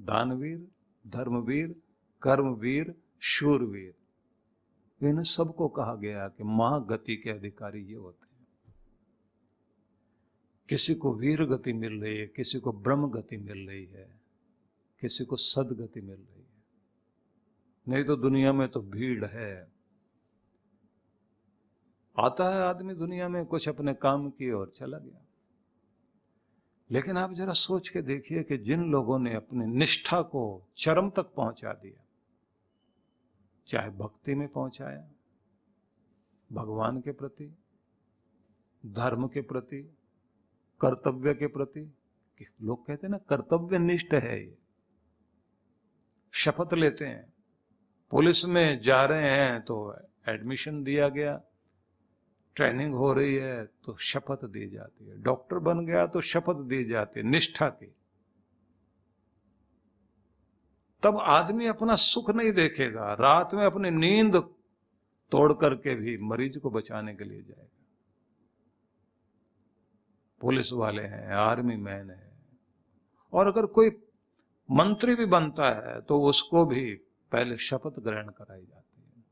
दानवीर, धर्मवीर, कर्मवीर, शूरवीर। इन सबको कहा गया कि महागति के अधिकारी ये होते हैं। किसी को वीर गति मिल रही है, किसी को ब्रह्म गति मिल रही है, किसी को सदगति मिल रही है। नहीं तो दुनिया में तो भीड़ है। आता है आदमी दुनिया में कुछ अपने काम की और चला गया। लेकिन आप जरा सोच के देखिए कि जिन लोगों ने अपनी निष्ठा को चरम तक पहुंचा दिया, चाहे भक्ति में पहुंचाया, भगवान के प्रति, धर्म के प्रति, कर्तव्य के प्रति। लोग कहते हैं ना कर्तव्य निष्ठ है ये। शपथ लेते हैं, पुलिस में जा रहे हैं तो एडमिशन दिया गया, ट्रेनिंग हो रही है तो शपथ दी जाती है, डॉक्टर बन गया तो शपथ दी जाती है निष्ठा की। तब आदमी अपना सुख नहीं देखेगा, रात में अपनी नींद तोड़ करके भी मरीज को बचाने के लिए जाएगा। पुलिस वाले हैं, आर्मी मैन है, और अगर कोई मंत्री भी बनता है तो उसको भी पहले शपथ ग्रहण कराई जाती है।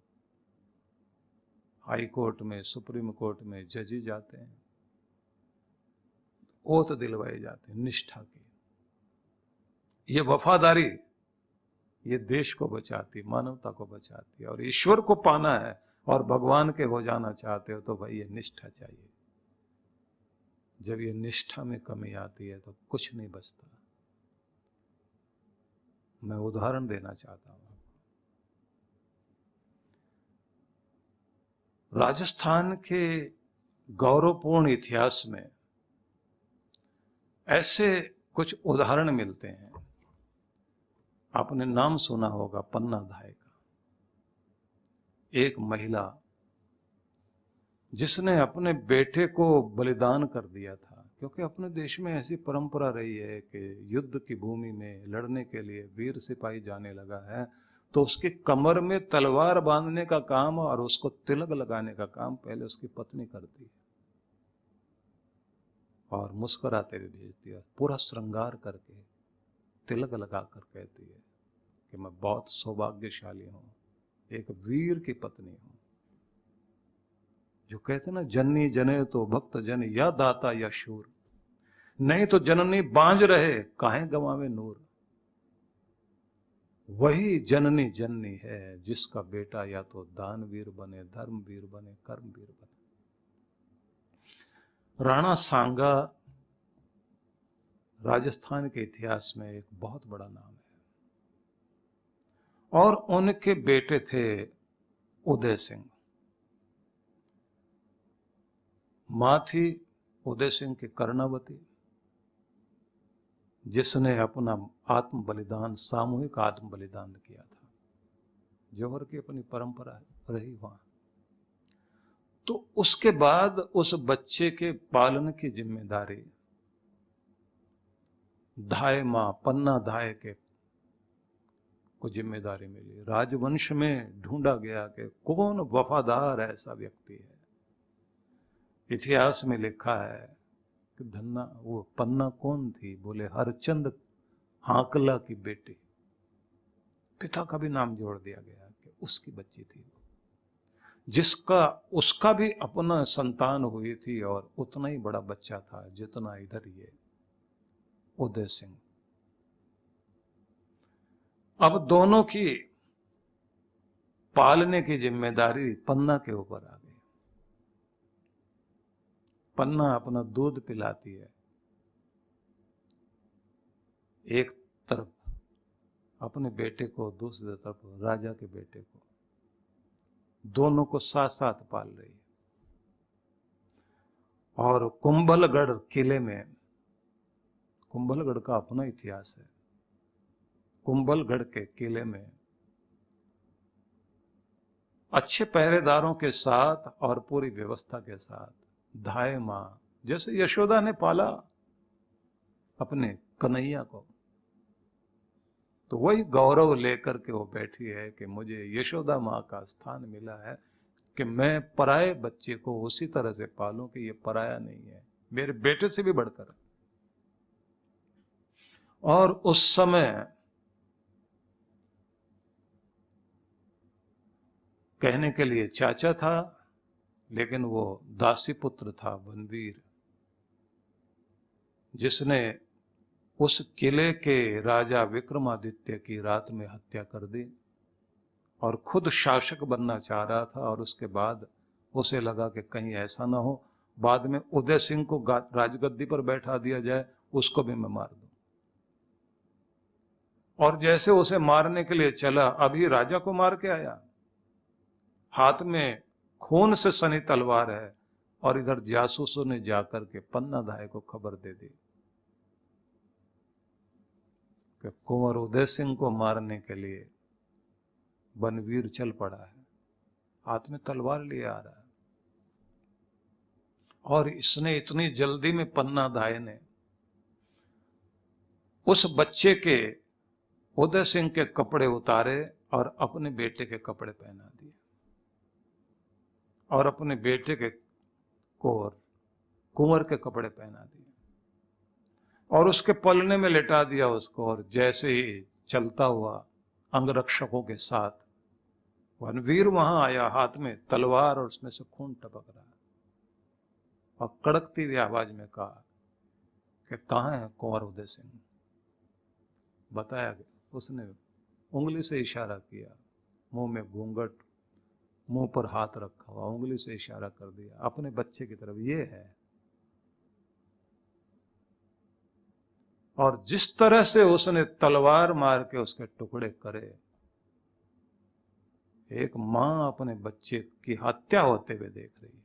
हाई कोर्ट में, सुप्रीम कोर्ट में जज जाते हैं, ओथ दिलवाए जाते हैं निष्ठा की। ये वफादारी ये देश को बचाती, मानवता को बचाती है। और ईश्वर को पाना है और भगवान के हो जाना चाहते हो तो भाई ये निष्ठा चाहिए। जब ये निष्ठा में कमी आती है तो कुछ नहीं बचता। मैं उदाहरण देना चाहता हूं। राजस्थान के गौरवपूर्ण इतिहास में ऐसे कुछ उदाहरण मिलते हैं। आपने नाम सुना होगा पन्ना धाय का। एक महिला जिसने अपने बेटे को बलिदान कर दिया था, क्योंकि अपने देश में ऐसी परंपरा रही है कि युद्ध की भूमि में लड़ने के लिए वीर सिपाही जाने लगा है तो उसकी कमर में तलवार बांधने का काम और उसको तिलक लगाने का काम पहले उसकी पत्नी करती है और मुस्कुराते हुए भेजती है, पूरा श्रृंगार करके तिलक लगा कर कहती है कि मैं बहुत सौभाग्यशाली हूं, एक वीर की पत्नी हूं। जो कहते ना जननी जने तो भक्त जन या दाता या शूर, नहीं तो जननी बांझ रहे काहे गंवावे नूर। वही जननी जननी है जिसका बेटा या तो दानवीर बने, धर्मवीर बने, कर्मवीर बने। राणा सांगा राजस्थान के इतिहास में एक बहुत बड़ा नाम है और उनके बेटे थे उदय सिंह। मां थी उदय सिंह की कर्णावती, जिसने अपना आत्म बलिदान, सामूहिक आत्म बलिदान किया था। जौहर की अपनी परंपरा रही वहां। तो उसके बाद उस बच्चे के पालन की जिम्मेदारी धाय मां पन्ना धाय के को जिम्मेदारी मिली। राजवंश में ढूंढा गया कि कौन वफादार ऐसा व्यक्ति है। इतिहास में लिखा है कि धन्ना वो पन्ना कौन थी, बोले हरचंद हाकला की बेटी। पिता का भी नाम जोड़ दिया गया कि उसकी बच्ची थी, जिसका उसका भी अपना संतान हुई थी और उतना ही बड़ा बच्चा था जितना इधर ये उदय सिंह। अब दोनों की पालने की जिम्मेदारी पन्ना के ऊपर आ गई। पन्ना अपना दूध पिलाती है एक तरफ अपने बेटे को, दूसरी तरफ राजा के बेटे को, दोनों को साथ साथ पाल रही है। और कुंभलगढ़ किले में, कुंभलगढ़ का अपना इतिहास है। कुंभलगढ़ के किले में अच्छे पहरेदारों के साथ और पूरी व्यवस्था के साथ धाय मां, जैसे यशोदा ने पाला अपने कन्हैया को, तो वही गौरव लेकर के वो बैठी है कि मुझे यशोदा मां का स्थान मिला है कि मैं पराये बच्चे को उसी तरह से पालूं कि ये पराया नहीं है, मेरे बेटे से भी बढ़कर। और उस समय कहने के लिए चाचा था, लेकिन वो दासी पुत्र था बनवीर, जिसने उस किले के राजा विक्रमादित्य की रात में हत्या कर दी और खुद शासक बनना चाह रहा था। और उसके बाद उसे लगा कि कहीं ऐसा ना हो बाद में उदय सिंह को राजगद्दी पर बैठा दिया जाए, उसको भी मैं मार दूं। और जैसे उसे मारने के लिए चला, अभी राजा को मार के आया, हाथ में खून से सनी तलवार है, और इधर जासूसों ने जाकर के पन्ना धाय को खबर दे दी कि कुंवर उदय सिंह को मारने के लिए बनवीर चल पड़ा है, हाथ में तलवार लिए आ रहा है। और इसने इतनी जल्दी में पन्ना धाय ने उस बच्चे के, उदय सिंह के कपड़े उतारे और अपने बेटे के कपड़े पहना दिए, और अपने बेटे के को कुंवर के कपड़े पहना दिए, और उसके पलने में लेटा दिया उसको। और जैसे ही चलता हुआ अंगरक्षकों के साथ बनवीर वहां आया, हाथ में तलवार और उसमें से खून टपक रहा, और कड़कती हुई आवाज में कहा कि कहां है कुंवर उदय सिंह। बताया गया, उसने उंगली से इशारा किया, मुंह में घूंघट, मुंह पर हाथ रखा हुआ, उंगली से इशारा कर दिया अपने बच्चे की तरफ, ये है। और जिस तरह से उसने तलवार मार के उसके टुकड़े करे, एक मां अपने बच्चे की हत्या होते हुए देख रही है,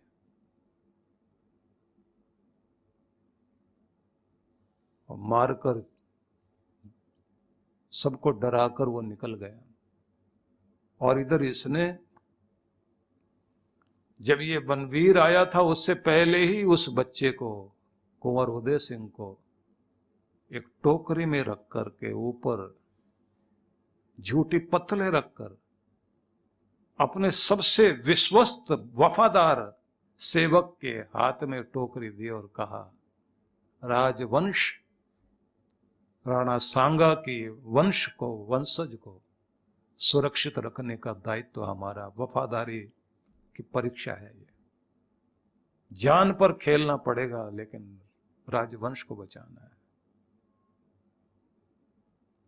और मारकर सबको डराकर वो निकल गया। और इधर इसने, जब ये बनवीर आया था उससे पहले ही उस बच्चे को, कुंवर उदय सिंह को, एक टोकरी में रख कर के ऊपर झूठी पत्तलें रखकर अपने सबसे विश्वस्त वफादार सेवक के हाथ में टोकरी दी और कहा, राजवंश, राणा सांगा की वंश को, वंशज को सुरक्षित रखने का दायित्व हमारा, वफादारी की परीक्षा है ये, जान पर खेलना पड़ेगा लेकिन राजवंश को बचाना है।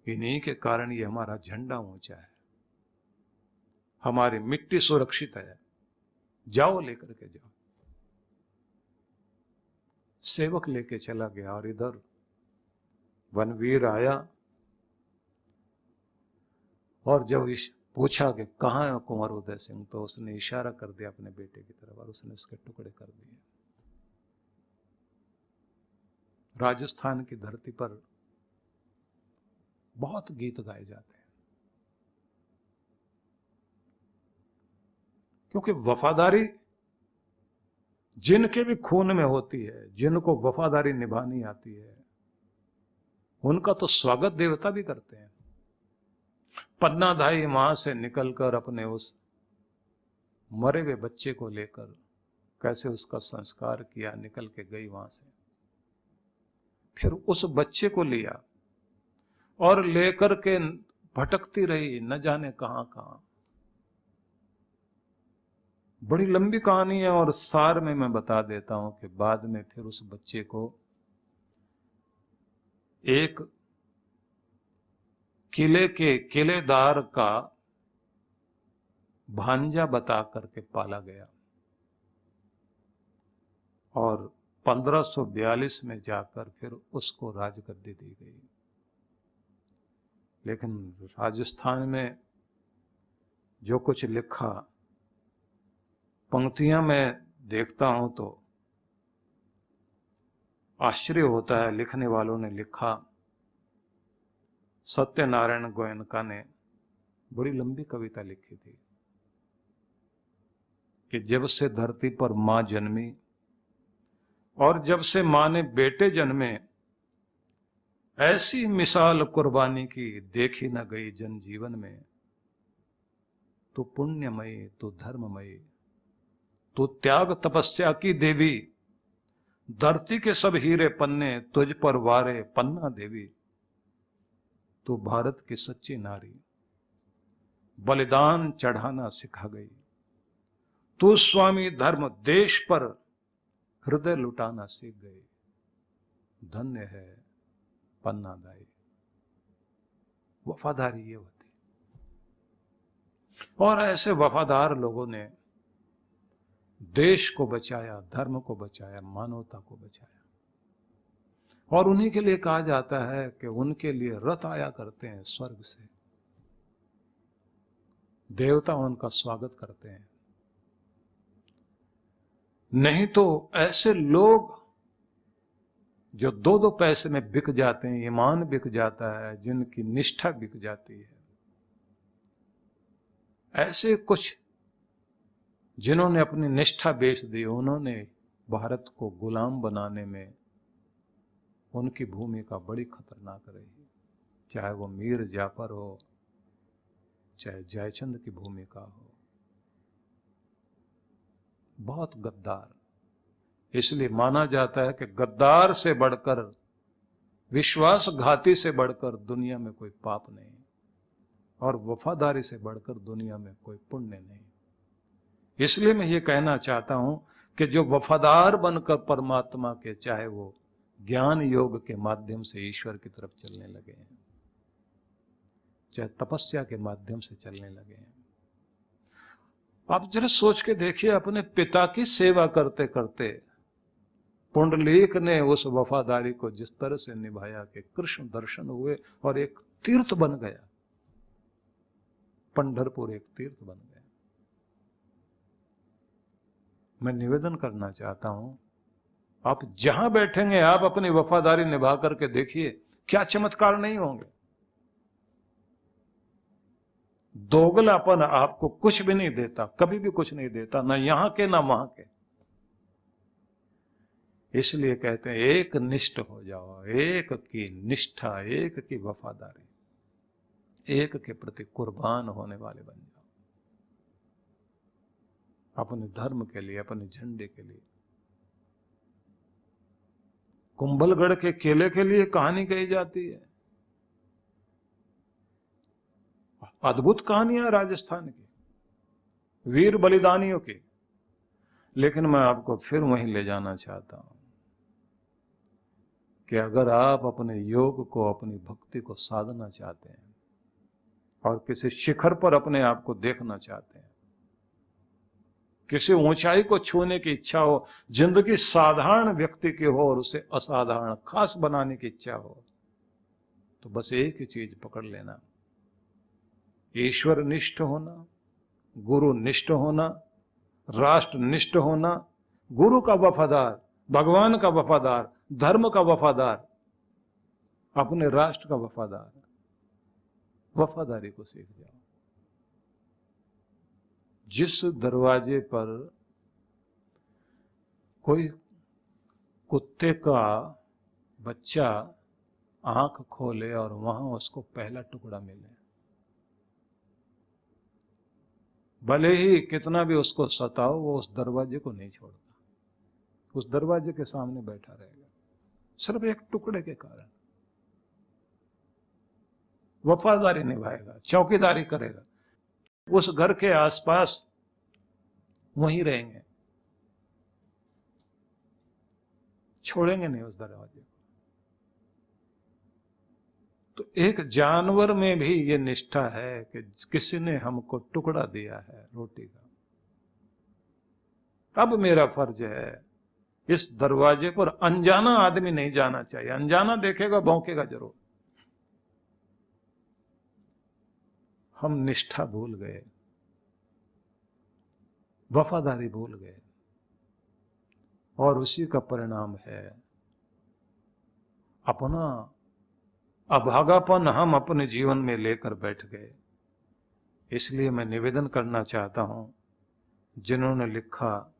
इन्हीं के कारण ये हमारा झंडा ऊंचा है, हमारी मिट्टी सुरक्षित है, जाओ लेकर के जाओ। सेवक लेके चला गया, और इधर बनवीर आया, और जब पूछा कि कहां है कुंवर उदय सिंह, तो उसने इशारा कर दिया अपने बेटे की तरफ, और उसने उसके टुकड़े कर दिए। राजस्थान की धरती पर बहुत गीत गाए जाते हैं, क्योंकि वफादारी जिनके भी खून में होती है, जिनको वफादारी निभानी आती है, उनका तो स्वागत देवता भी करते हैं। पन्नाधाई मां से निकलकर अपने उस मरे हुए बच्चे को लेकर कैसे उसका संस्कार किया, निकल के गई वहां से, फिर उस बच्चे को लिया और लेकर के भटकती रही न जाने कहां कहां। बड़ी लंबी कहानी है, और सार में मैं बता देता हूं कि बाद में फिर उस बच्चे को एक किले के किलेदार का भांजा बता करके पाला गया, और 1542 में जाकर फिर उसको राजगद्दी दी गई। लेकिन राजस्थान में जो कुछ लिखा, पंक्तियां मैं देखता हूं तो आश्चर्य होता है। लिखने वालों ने लिखा, सत्यनारायण गोयनका ने बड़ी लंबी कविता लिखी थी कि जब से धरती पर मां जन्मी और जब से मां ने बेटे जन्मे, ऐसी मिसाल कुर्बानी की देखी न गई जनजीवन में। तू पुण्यमयी, तू धर्ममयी, तू त्याग तपस्या की देवी, धरती के सब हीरे पन्ने तुझ पर वारे पन्ना देवी। तू भारत की सच्ची नारी, बलिदान चढ़ाना सिखा गई, तू स्वामी धर्म देश पर हृदय लुटाना सीख गए, धन्य है पन्नादाई। वफादारी ये होती। और ऐसे वफादार लोगों ने देश को बचाया, धर्म को बचाया, मानवता को बचाया। और उन्हीं के लिए कहा जाता है कि उनके लिए रथ आया करते हैं स्वर्ग से, देवता उनका स्वागत करते हैं। नहीं तो ऐसे लोग जो दो दो पैसे में बिक जाते हैं, ईमान बिक जाता है, जिनकी निष्ठा बिक जाती है, ऐसे कुछ जिन्होंने अपनी निष्ठा बेच दी, उन्होंने भारत को गुलाम बनाने में उनकी भूमिका बड़ी खतरनाक रही। चाहे वो मीर जाफर हो, चाहे जयचंद की भूमिका हो, बहुत गद्दार। इसलिए माना जाता है कि गद्दार से बढ़कर, विश्वासघाती से बढ़कर दुनिया में कोई पाप नहीं, और वफादारी से बढ़कर दुनिया में कोई पुण्य नहीं। इसलिए मैं ये कहना चाहता हूं कि जो वफादार बनकर परमात्मा के, चाहे वो ज्ञान योग के माध्यम से ईश्वर की तरफ चलने लगे हैं, चाहे तपस्या के माध्यम से चलने लगे हैं। आप जरा सोच के देखिए, अपने पिता की सेवा करते करते पुंडलीक ने उस वफादारी को जिस तरह से निभाया कि कृष्ण दर्शन हुए और एक तीर्थ बन गया। पंढरपुर एक तीर्थ बन गया। मैं निवेदन करना चाहता हूं, आप जहां बैठेंगे आप अपनी वफादारी निभा करके देखिए, क्या चमत्कार नहीं होंगे। दोगलापन आपको कुछ भी नहीं देता, कभी भी कुछ नहीं देता, ना यहां के ना वहां के। इसलिए कहते हैं एक निष्ठ हो जाओ, एक की निष्ठा, एक की वफादारी, एक के प्रति कुर्बान होने वाले बन जाओ, अपने धर्म के लिए, अपने झंडे के लिए। कुंभलगढ़ के केले के लिए कहानी कही जाती है, अद्भुत कहानियां राजस्थान की, वीर बलिदानियों की। लेकिन मैं आपको फिर वहीं ले जाना चाहता हूं कि अगर आप अपने योग को, अपनी भक्ति को साधना चाहते हैं और किसी शिखर पर अपने आप को देखना चाहते हैं, किसी ऊंचाई को छूने की इच्छा हो, जिंदगी साधारण व्यक्ति की हो और उसे असाधारण खास बनाने की इच्छा हो, तो बस एक ही चीज पकड़ लेना, ईश्वर निष्ठ होना, गुरु निष्ठ होना, राष्ट्र निष्ठ होना, गुरु का वफादार, भगवान का वफादार, धर्म का वफादार, अपने राष्ट्र का वफादार। वफादारी को सीख जाओ। जिस दरवाजे पर कोई कुत्ते का बच्चा आंख खोले और वहां उसको पहला टुकड़ा मिले, भले ही कितना भी उसको सताओ, वो उस दरवाजे को नहीं छोड़ता, उस दरवाजे के सामने बैठा रहेगा, सिर्फ एक टुकड़े के कारण। वफादारी निभाएगा, चौकीदारी करेगा, उस घर के आसपास वहीं रहेंगे, छोड़ेंगे नहीं उस दरवाजे को। तो एक जानवर में भी ये निष्ठा है कि किसी ने हमको टुकड़ा दिया है रोटी का, अब मेरा फर्ज है, इस दरवाजे पर अनजाना आदमी नहीं जाना चाहिए। अनजाना देखेगा भौंकेगा जरूर। हम निष्ठा भूल गए, वफादारी भूल गए, और उसी का परिणाम है अपना अभागापन हम अपने जीवन में लेकर बैठ गए। इसलिए मैं निवेदन करना चाहता हूं, जिन्होंने लिखा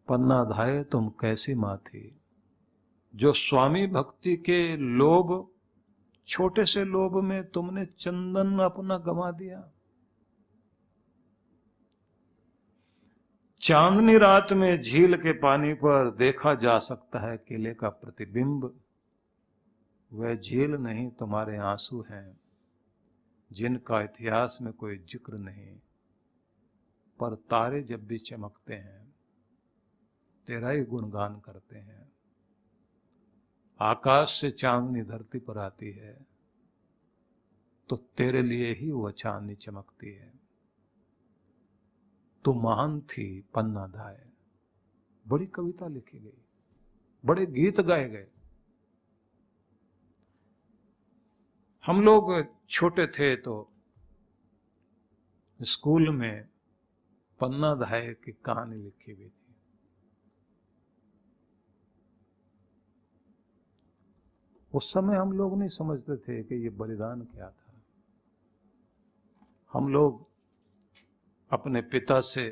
पन्ना धाये तुम कैसी मां थी, जो स्वामी भक्ति के लोभ, छोटे से लोभ में तुमने चंदन अपना गंवा दिया। चांदनी रात में झील के पानी पर देखा जा सकता है किले का प्रतिबिंब, वह झील नहीं तुम्हारे आंसू हैं, जिनका इतिहास में कोई जिक्र नहीं, पर तारे जब भी चमकते हैं तेरा ही गुणगान करते हैं। आकाश से चांदनी धरती पर आती है तो तेरे लिए ही वह चांदनी चमकती है। तू महान थी पन्ना धाए। बड़ी कविता लिखी गई, बड़े गीत गाए गए। हम लोग छोटे थे तो स्कूल में पन्ना धाए की कहानी लिखी हुई थी। उस समय हम लोग नहीं समझते थे कि ये बलिदान क्या था। हम लोग अपने पिता से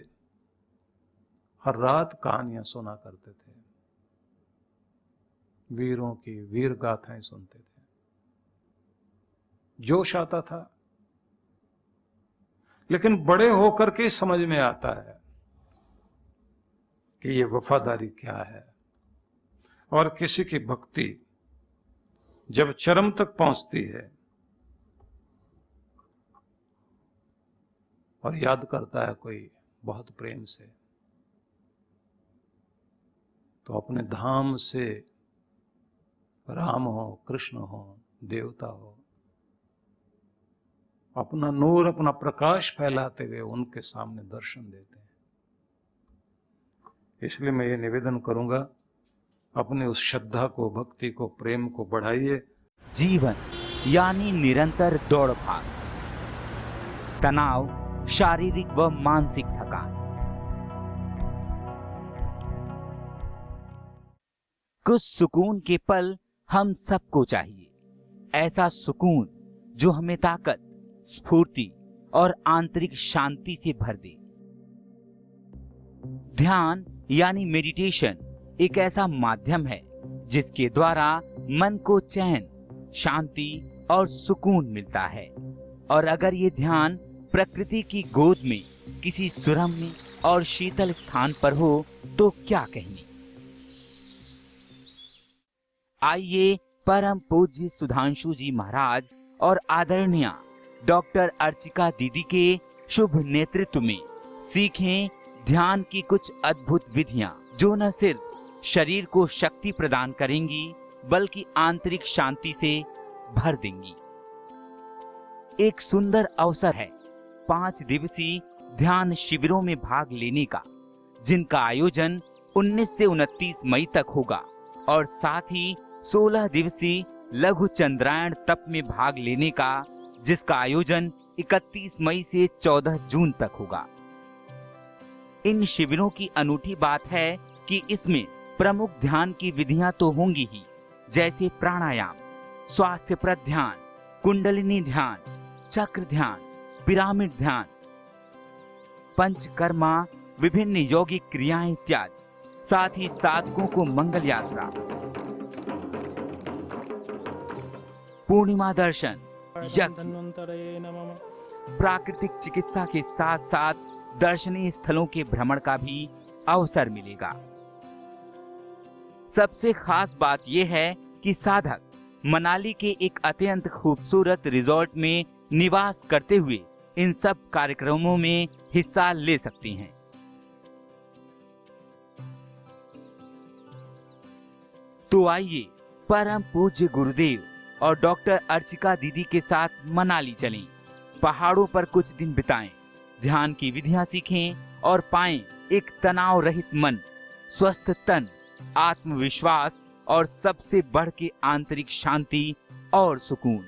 हर रात कहानियां सुना करते थे, वीरों की वीर गाथाएं सुनते थे। जोश आता था, लेकिन बड़े होकर के समझ में आता है कि ये वफादारी क्या है। और किसी की भक्ति जब चरम तक पहुंचती है और याद करता है कोई बहुत प्रेम से, तो अपने धाम से राम हो, कृष्ण हो, देवता हो, अपना नूर, अपना प्रकाश फैलाते हुए उनके सामने दर्शन देते हैं। इसलिए मैं ये निवेदन करूंगा, अपने उस श्रद्धा को, भक्ति को, प्रेम को बढ़ाइए। जीवन यानी निरंतर दौड़ भाग, तनाव, शारीरिक व मानसिक थकान। कुछ सुकून के पल हम सबको चाहिए। ऐसा सुकून जो हमें ताकत, स्फूर्ति और आंतरिक शांति से भर दे। ध्यान यानी मेडिटेशन एक ऐसा माध्यम है जिसके द्वारा मन को चैन, शांति और सुकून मिलता है। और अगर ये ध्यान प्रकृति की गोद में किसी सुरम्य और शीतल स्थान पर हो तो क्या कहने। आइए परम पूज्य सुधांशु जी महाराज और आदरणीय डॉक्टर अर्चिका दीदी के शुभ नेतृत्व में सीखें ध्यान की कुछ अद्भुत विधियां, जो न सिर्फ शरीर को शक्ति प्रदान करेंगी बल्कि आंतरिक शांति से भर देंगी। एक सुंदर अवसर है 5 दिवसीय ध्यान शिविरों में भाग लेने का, जिनका आयोजन 19 से 29 मई तक होगा, और साथ ही 16 दिवसीय लघु चंद्रायण तप में भाग लेने का, जिसका आयोजन 31 मई से 14 जून तक होगा। इन शिविरों की अनूठी बात है कि इसमें प्रमुख ध्यान की विधियां तो होंगी ही, जैसे प्राणायाम, स्वास्थ्यप्रद ध्यान, कुंडलिनी ध्यान, चक्र ध्यान, पिरामिड ध्यान, पंचकर्मा, विभिन्न यौगिक क्रियाएं इत्यादि। साथ ही साधकों को मंगल यात्रा, पूर्णिमा दर्शन, प्राकृतिक चिकित्सा के साथ साथ दर्शनीय स्थलों के भ्रमण का भी अवसर मिलेगा। सबसे खास बात यह है कि साधक मनाली के एक अत्यंत खूबसूरत रिजॉर्ट में निवास करते हुए इन सब कार्यक्रमों में हिस्सा ले सकते हैं। तो आइए परम पूज्य गुरुदेव और डॉक्टर अर्चिका दीदी के साथ मनाली चलें, पहाड़ों पर कुछ दिन बिताएं, ध्यान की विधियां सीखें और पाएं एक तनाव रहित मन, स्वस्थ तन, आत्मविश्वास और सबसे बढ़ के आंतरिक शांति और सुकून।